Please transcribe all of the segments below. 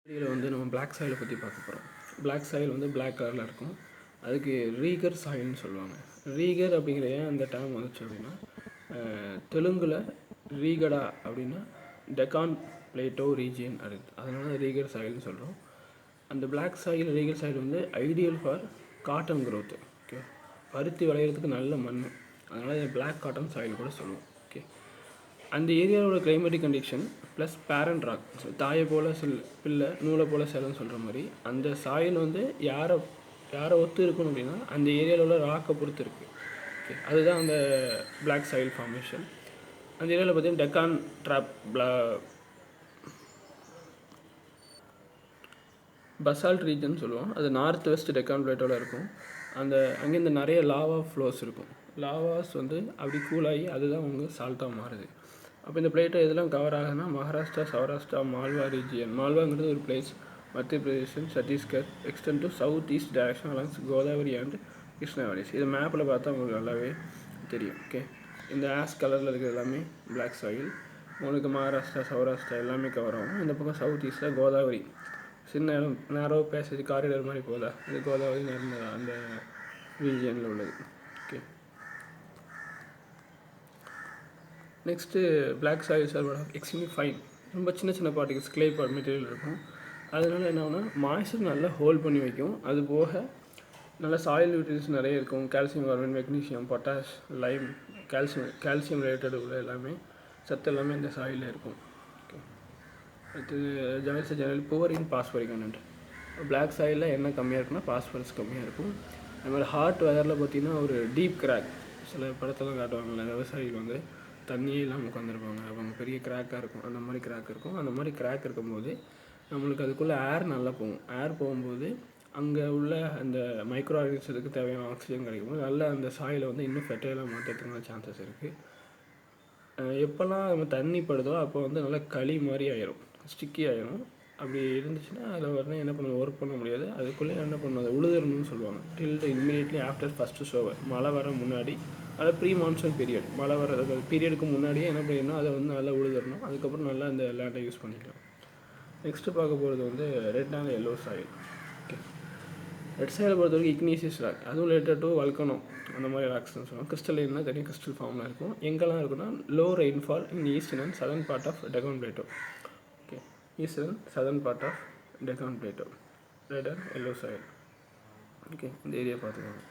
இதில் வந்து நம்ம பிளாக் சாயிலை பற்றி பார்க்க போகிறோம். பிளாக் சாயில் வந்து பிளாக் கலரில் இருக்கும். அதுக்கு ரீகர் சாயில்னு சொல்லுவாங்க. ரீகர் அப்படிங்கிற ஏன் அந்த டேர்ம் வந்துச்சு அப்படின்னா, தெலுங்கில் ரீகடா அப்படின்னா டெக்கான் பிளேட்டோ ரீஜியன் அடுத்து, அதனால ரீகர் சாயில்னு சொல்கிறோம். அந்த பிளாக் சாயில் ரீகர் சாயில் வந்து ideal for cotton growth. Okay, பருத்தி விளையிறதுக்கு நல்ல மண், அதனால் இதை பிளாக் காட்டன் சாயில் கூட சொல்லுவோம். ஓகே, அந்த ஏரியாவோட climatic condition plus parent rock, தாயை போல் பிள்ளை நூலை போல் சேலன்னு சொல்கிற மாதிரி அந்த சாயில் வந்து யாரை ஒத்து இருக்கணும் அப்படின்னா அந்த ஏரியாவில் உள்ள ராக்கை பொறுத்து இருக்குது. ஓகே, அதுதான் அந்த பிளாக் சாயில் ஃபார்மேஷன். அந்த ஏரியாவில் பார்த்தீங்கன்னா டெக்கான் பசால்ட் ரீஜன் சொல்லுவோம். அது நார்த் வெஸ்ட் டெக்கான் பிளேட்டோவில் இருக்கும். அங்கேருந்து நிறைய லாவா ஃப்ளோஸ் இருக்கும். லாவாஸ் வந்து அப்படி கூலாகி அதுதான் உங்கள் சால்ட்டாக மாறுது. அப்போ இந்த பிளேட்டை எதெல்லாம் கவர் ஆகுதுன்னா மகாராஷ்டிரா, சௌராஷ்டிரா, மால்வா ரீஜியன். மால்வாங்கிறது ஒரு place, Madhya Pradesh, Chhattisgarh, extend to south east direction along Godavari and கிருஷ்ணாவரிஸ். இது மேப்பில் பார்த்தா உங்களுக்கு நல்லாவே தெரியும். ஓகே, இந்த ஆஷ் கலரில் இருக்கிறது எல்லாமே பிளாக் சாயில். உங்களுக்கு மகாராஷ்டிரா, சௌராஷ்டிரா எல்லாமே கவர் ஆகும். இந்த பக்கம் சவுத் ஈஸ்ட்டில் கோதாவரி, சின்ன இடம், நேரோ பேசேஜ் காரிடர் மாதிரி போதா, இது கோதாவரி நர்மதா அந்த ரீஜியனில் உள்ளது. Okay, next black soils are extremely fine. ரொம்ப சின்ன சின்ன பார்ட்டிகல்ஸ் கிளே மெட்டீரியல் இருக்கும். அதனால் என்ன ஆகுனா மாய்ஸ்சர் நல்லா ஹோல்ட் பண்ணி வைக்கும். அது போக நல்ல சாயில் நியூட்ரியன்ஸ் நிறைய இருக்கும். Calcium, carbon, magnesium, potash, lime, calcium related உள்ள எல்லாமே சத்து எல்லாமே இந்த சாயிலில் இருக்கும். ஓகே, அடுத்தது general poor in phosphoric content. Black சாயிலில் என்ன கம்மியாக இருக்குன்னா பாஸ்பரஸ் கம்மியாக இருக்கும். அது மாதிரி ஹாட் வெதரில் பார்த்திங்கன்னா ஒரு டீப் கிராக், சில படத்தெல்லாம் காட்டுவாங்கள்ல, விவசாயிகள் வந்து தண்ணியே இல்லாமல் உட்காந்துருப்பாங்க, அவங்க பெரிய கிராக்காக இருக்கும், அந்த மாதிரி கிராக் இருக்கும். அந்த மாதிரி கிராக் இருக்கும்போது நம்மளுக்கு அதுக்குள்ளே ஏர் நல்லா போகும். ஏர் போகும்போது அங்கே உள்ள அந்த மைக்ரோ ஆர்கனிசத்துக்கு தேவையான ஆக்சிஜன் கிடைக்கும்போது நல்லா அந்த சாயிலை வந்து இன்னும் ஃபெர்டைலாக மாற்றுறதுக்கான சான்சஸ் இருக்குது. எப்போல்லாம் நம்ம தண்ணி படுதோ அப்போ வந்து நல்லா களி மாதிரி ஆயிரும், ஸ்டிக்கி ஆயிரும். அப்படி இருந்துச்சுன்னா அதில் உடனே என்ன பண்ண ஒர்க் பண்ண முடியாது. அதுக்குள்ளே என்ன பண்ணணும், அதை உழுதுறணும்னு சொல்லுவாங்க. டில் இம்மீடியட்லி ஆஃப்டர் ஃபஸ்ட்டு ஷோவர், மழை வர முன்னாடி, அதாவது ப்ரீ மான்சூன் பீரியட், மழை வர பீரியடுக்கு முன்னாடியே என்ன பண்ணிடணும், அதை வந்து நல்லா உழுதுறணும். அதுக்கப்புறம் நல்லா அந்த லேண்டை யூஸ் பண்ணிக்கலாம். நெக்ஸ்ட்டு பார்க்க போகிறது வந்து red and yellow soil. Okay, red soil பொறுத்த வரைக்கும் இக்னீசியஸ் ராக், அதுவும் ரிலேட்டட் டு வல்கனோ அந்த மாதிரி ராக்ஸ்னு சொல்லுவாங்க. கிறிஸ்டல்னா தனியாக கிறிஸ்டல் ஃபார்மில் இருக்கும். எங்கெல்லாம் இருக்குன்னா low rainfall in eastern and southern part of Deccan plateau. Okay, eastern southern part of Deccan plateau, red and yellow soil. Okay, இந்த ஏரியா பார்த்துக்கோங்க.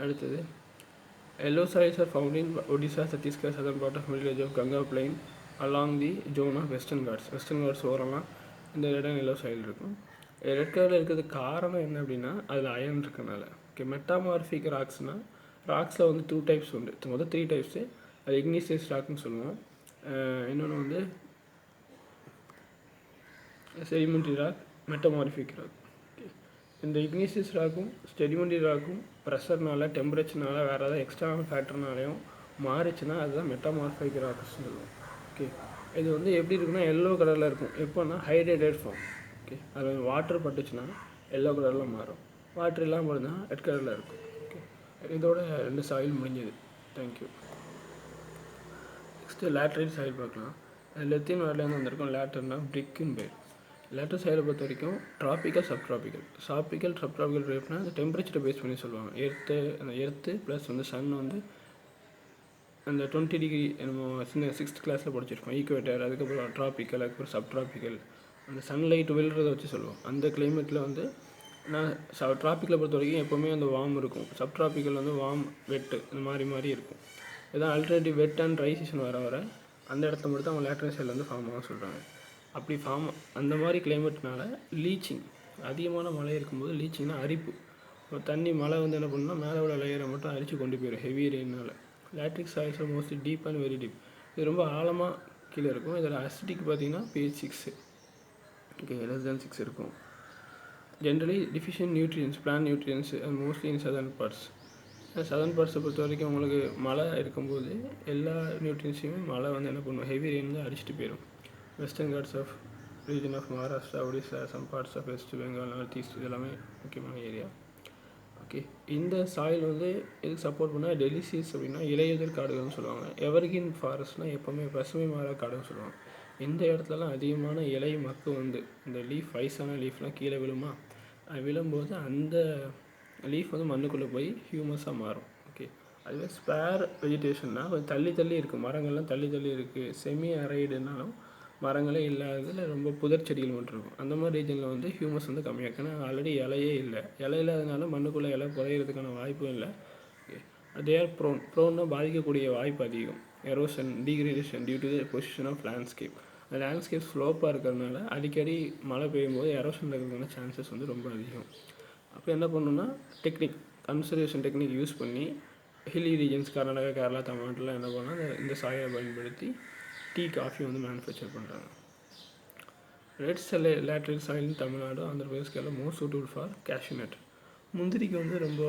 அடுத்தது yellow soils are found in Odisha, Chhattisgarh, southern part of middle age of Ganga plain along the zone of Western Ghats ஓரமாக இந்த red and yellow soil இருக்கும். Red கலரில் இருக்கிறதுக்கு காரணம் என்ன அப்படின்னா அதில் அயன் இருக்கனால. ஓகே, மெட்டாமார்பிக் ராக்ஸ்னால் ராக்ஸில் வந்து 2 டைப்ஸ் உண்டு. மொதல் 3 டைப்ஸு. அது இக்னீசியஸ் ராக்னு சொல்லுவோம். இன்னொன்று வந்து செடிமெண்ட்ரி ராக், மெட்டாமார்பிக் ராக். இந்த இக்னீசியஸ் ராக்கும் செடிமெண்ட்ரி ராக்கும் ப்ரெஷர்னால, டெம்பரேச்சர்னால, வேறு ஏதாவது எக்ஸ்டர்னல் ஃபேக்டர்னாலையும் மாறிச்சுன்னா அதுதான் மெட்டாமார்பிக் ராக்ஸ்னு சொல்லுவோம். ஓகே, இது வந்து எப்படி இருக்குன்னா எல்லோ கலரில் இருக்கும். எப்போன்னா ஹைட்ரேட்டட் ஃபார்ம். ஓகே, அதில் வாட்டர் பட்டுச்சுன்னா எல்லோ கலரில் மாறும், வாட்டர் இல்லாமல் போதுன்னா ரெட் கலரில் இருக்கும். ஓகே, இதோட 2 சாயில் முடிஞ்சது. தேங்க்யூ. நெக்ஸ்ட்டு லேட்ரைட் சாயில் பார்க்கலாம். லெத்தின் வேர்ட்லேருந்து வந்திருக்கும். லேட்டர்னா பிரிக்குன்னு பேர். லேட்டர் சாயிலை பொறுத்த வரைக்கும் ட்ராபிக்கல், சப்ட்ராபிக்கல் ரேட்னா அந்த டெம்பரேச்சரை பேஸ் பண்ணி சொல்லுவாங்க. எர்த்து ப்ளஸ் வந்து சன் வந்து அந்த 20 டிகிரி நம்ம சின்ன 6th கிளாஸில் படிச்சிருக்கோம். ஈக்குவேட்டர், அதுக்கப்புறம் ட்ராபிக்கல், அதுக்கப்புறம் சப்ட்ராபிக்கல், அந்த சன்லைட் விழுறதை வச்சு சொல்லுவோம். அந்த கிளைமேட்டில் வந்து நான் ட்ராபிக்கில் பொறுத்த வரைக்கும் எப்போவுமே அந்த வார்ம் இருக்கும். சப்ட்ராபிக்கல் வந்து வார்ம், வெட்டு, இந்த மாதிரி இருக்கும். இதான் alternative wet and try season வர அந்த இடத்துல மட்டும் தான் அவங்க லேட்டர் சாயில் வந்து ஃபார்ம் ஆக சொல்கிறாங்க. அப்படி அந்த மாதிரி கிளைமேட்னால லீச்சிங், அதிகமான மழை இருக்கும்போது லீச்சிங்னா அரிப்பு. இப்போ தண்ணி மழை வந்து என்ன பண்ணுன்னா மேலே உள்ள லேயரை மட்டும் அரிச்சு கொண்டு போயிடும் ஹெவி ரெயினால். Lateritic soils are mostly deep and very deep. இது ரொம்ப ஆழமாக கீழே இருக்கும். இதில் அசிடிக் பார்த்திங்கன்னா pH 6. ஓகே, less than 6 இருக்கும். Generally deficient nutrients, plant nutrients and mostly in southern parts. Southern பார்ட்ஸை பொறுத்த வரைக்கும் உங்களுக்கு மழை இருக்கும்போது எல்லா நியூட்ரியன்ஸையுமே மழை வந்து என்ன பண்ணுவோம், ஹெவி ரெயின் வந்து அடிச்சுட்டு போயிடும். Western Ghats of region of Maharashtra, Odisha, some parts of West Bengal, north east, இது எல்லாமே முக்கியமான ஏரியா. ஓகே, இந்த சாயில் வந்து எதுக்கு சப்போர்ட் பண்ணால் டெலிசியஸ் அப்படின்னா இலையுதிர் காடுகள்னு சொல்லுவாங்க. எவர்கிரீன் ஃபாரஸ்ட்னால் எப்போவுமே பசுமை மாற காடுன்னு சொல்லுவாங்க. எந்த இடத்துலலாம் அதிகமான இலை மக்கு வந்து இந்த லீஃப் வயசான லீஃப்லாம் கீழே விழுமா, அது விழும்போது அந்த லீஃப் வந்து மண்ணுக்குள்ளே போய் ஹியூமஸாக மாறும். ஓகே, அதுவே ஸ்பேர் வெஜிடேஷன்னா கொஞ்சம் தள்ளி தள்ளி இருக்குது, மரங்கள்லாம் தள்ளி தள்ளி இருக்குது, செமி அரைடுனாலும் மரங்களே இல்லாததில் ரொம்ப புதர் செடிகள் மட்டும் இருக்கும். அந்த மாதிரி ரீஜனில் வந்து ஹியூமஸ் வந்து கம்மியாக இருக்குது. ஏன்னா ஆல்ரெடி இலையே இல்லை, இலை இல்லாததுனால மண்ணுக்குள்ளே இலை புதையிறதுக்கான வாய்ப்பும் இல்லை. ஓகே, தே ஆர் ப்ரோன்னா பாதிக்கக்கூடிய வாய்ப்பு அதிகம். Erosion, degradation due to the position of landscape. அந்த லேண்ட்ஸ்கேப் ஸ்லோப்பாக இருக்கிறதுனால அடிக்கடி மழை பெய்யும் போது எரோஷன் இருக்கிறதுக்கான சான்சஸ் வந்து ரொம்ப அதிகம். அப்போ என்ன பண்ணணும்னா டெக்னிக், கன்சர்வேஷன் டெக்னிக் யூஸ் பண்ணி ஹில்லி ரீஜன்ஸ் கர்நாடகா, கேரளா, தமிழ்நாட்டில் என்ன பண்ணால் இந்த சாயை பயன்படுத்தி டீ, காஃபி வந்து மேனுஃபேக்சர் பண்ணுறாங்க. Red lateral soil Tamil Nadu, Andhra Pradesh, Kerala most suitable for cashew nut. முந்திரிக்கு வந்து ரொம்ப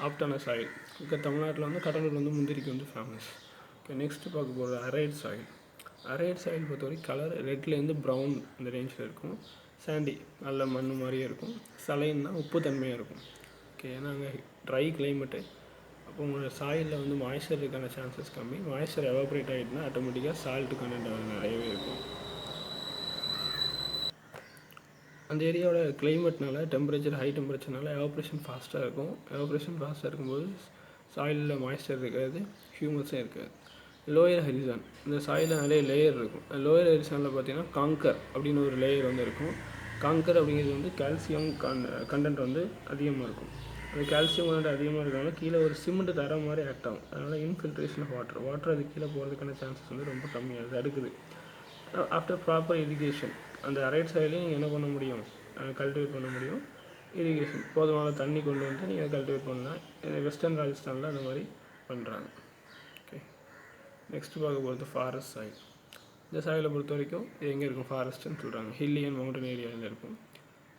ஆப்டான சாயில். இப்போ தமிழ்நாட்டில் வந்து கடலூர் வந்து முந்திரிக்கு வந்து ஃபேமஸ். ஓகே, நெக்ஸ்ட்டு பார்க்க போகிறது அரைட் சாயில். அரைட் சாயில் பொறுத்தவரைக்கும் கலர் ரெட்லேருந்து ப்ரௌன் இந்த ரேஞ்சில் இருக்கும். சாண்டி நல்ல மண் மாதிரியே இருக்கும். சலைன்னா உப்பு தன்மையாக இருக்கும். ஓகே, ஏன்னா அங்கே ட்ரை கிளைமேட்டு, அப்போ உங்களோட சாயிலில் வந்து மாய்ஸ்சர் இருக்கான சான்சஸ் கம்மி. மாய்ஸ்சர் எவாப்ரேட் ஆகிட்டுனா ஆட்டோமேட்டிக்காக சால்ட்டு கண்டென்ட் நிறையவே இருக்கும். அந்த ஏரியாவோட கிளைமேட்னால டெம்பரேச்சர் ஹை டெம்பரேச்சர்னால எவாப்ரேஷன் ஃபாஸ்ட்டாக இருக்கும். எவாப்ரேஷன் ஃபாஸ்ட்டாக இருக்கும்போது சாயிலில் மாய்ஸ்சர் இருக்காது, ஹியூமஸும் இருக்காது. லோயர் ஹரிசான், இந்த சாயிலில் நிறைய லேயர் இருக்கும். லோயர் ஹரிசானில் பார்த்தீங்கன்னா காங்கர் அப்படின்னு ஒரு லேயர் வந்து இருக்கும். காங்கர் அப்படிங்கிறது வந்து கால்சியம் கண்டென்ட் வந்து அதிகமாக இருக்கும். அந்த கால்சியம் கண்டென்ட் அதிகமாக இருக்கிறனால கீழே ஒரு சிமெண்ட் தர மாதிரி ஆக்ட் ஆகும். அதனால் இன்ஃபில்ட்ரேஷன் ஆஃப் வாட்டர் அது கீழே போகிறதுக்கான சான்சஸ் வந்து ரொம்ப கம்மியாக தடுக்குது. ஆஃப்டர் ப்ராப்பர் இரிகேஷன், அந்த அரைட் சாயிலையும் நீங்கள் என்ன பண்ண முடியும், கல்டிவேட் பண்ண முடியும். இரிகேஷன் போதுமான தண்ணி கொண்டு வந்து நீங்கள் கல்டிவேட் பண்ணலாம். வெஸ்டர்ன் ராஜஸ்தானில் அந்த மாதிரி பண்ணுறாங்க. ஓகே, நெக்ஸ்ட்டு பார்க்க போகிறது ஃபாரஸ்ட் சாயில். இந்த சாயிலை பொறுத்த வரைக்கும் இது எங்கே இருக்கும், ஃபாரஸ்ட்டுன்னு சொல்கிறாங்க. ஹில்லி அண்ட் மவுண்டன் ஏரியாவில் இருக்கும்.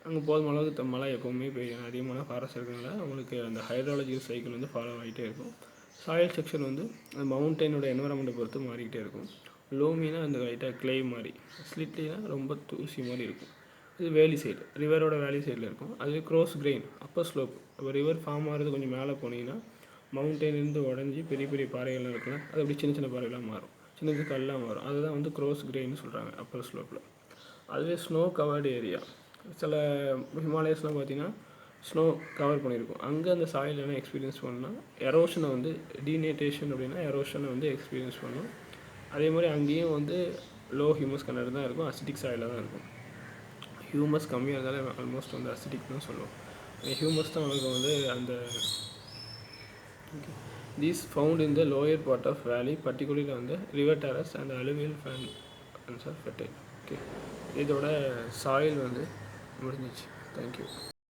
அங்கே போதுமான அளவுக்கு மழை எப்போவுமே பெய்யும். அதிகமான ஃபாரஸ்ட் இருக்கிறதுனால உங்களுக்கு அந்த ஹைட்ராலஜிக்கல் சைக்கிள் வந்து ஃபாலோ ஆகிட்டே இருக்கும். சாயில் செக்ஷன் வந்து அந்த மவுண்டனோட என்வரான்மெண்ட்டை பொறுத்து மாறிக்கிட்டே இருக்கும். லோமினா அந்த லைட்டாக கிளே மாதிரி, ஸ்லிட்லினா ரொம்ப தூசி மாதிரி இருக்கும். இது வேலி சைடு, ரிவரோட வேலி சைடில் இருக்கும். அது க்ரோஸ் கிரெயின், அப்பர் ஸ்லோப். இப்போ ரிவர் ஃபார்ம் ஆகிறது கொஞ்சம் மேலே போனீங்கன்னா மவுண்டன்லேருந்து உடஞ்சி பெரிய பெரிய பாறைகள்லாம் இருக்குல்ல, அது அப்படி சின்ன சின்ன பாறைகளாக மாறும், சின்ன சின்ன கல்லாக மாறும். அதுதான் வந்து க்ரோஸ் கிரெயின்னு சொல்கிறாங்க அப்பர் ஸ்லோப்பில். அதுவே ஸ்னோ கவர்டு ஏரியா, சில ஹிமாலயஸ்லாம் பார்த்திங்கன்னா ஸ்னோ கவர் பண்ணியிருக்கும். அங்கே அந்த சாயில் என்ன எக்ஸ்பீரியன்ஸ் பண்ணால் எரோஷனை வந்து டீநேட்டேஷன் அப்படின்னா எரோஷனை வந்து எக்ஸ்பீரியன்ஸ் பண்ணும். அதே மாதிரி அங்கேயும் வந்து லோ ஹியூமஸ் கண்டென்ட் தான் இருக்கும், அசிட்டிக் சாயிலாக தான் இருக்கும். ஹியூமஸ் கம்மியாக இருந்தாலே ஆல்மோஸ்ட் வந்து அசிட்டிக் தான் சொல்லுவோம். ஹியூமஸ் தான் அவங்களுக்கு வந்து அந்த these found in the lower part of valley, particularly வந்து river terrace and alluvial fans are fertile. Okay, இதோட சாயில் வந்து முடிஞ்சிச்சு. தேங்க்யூ.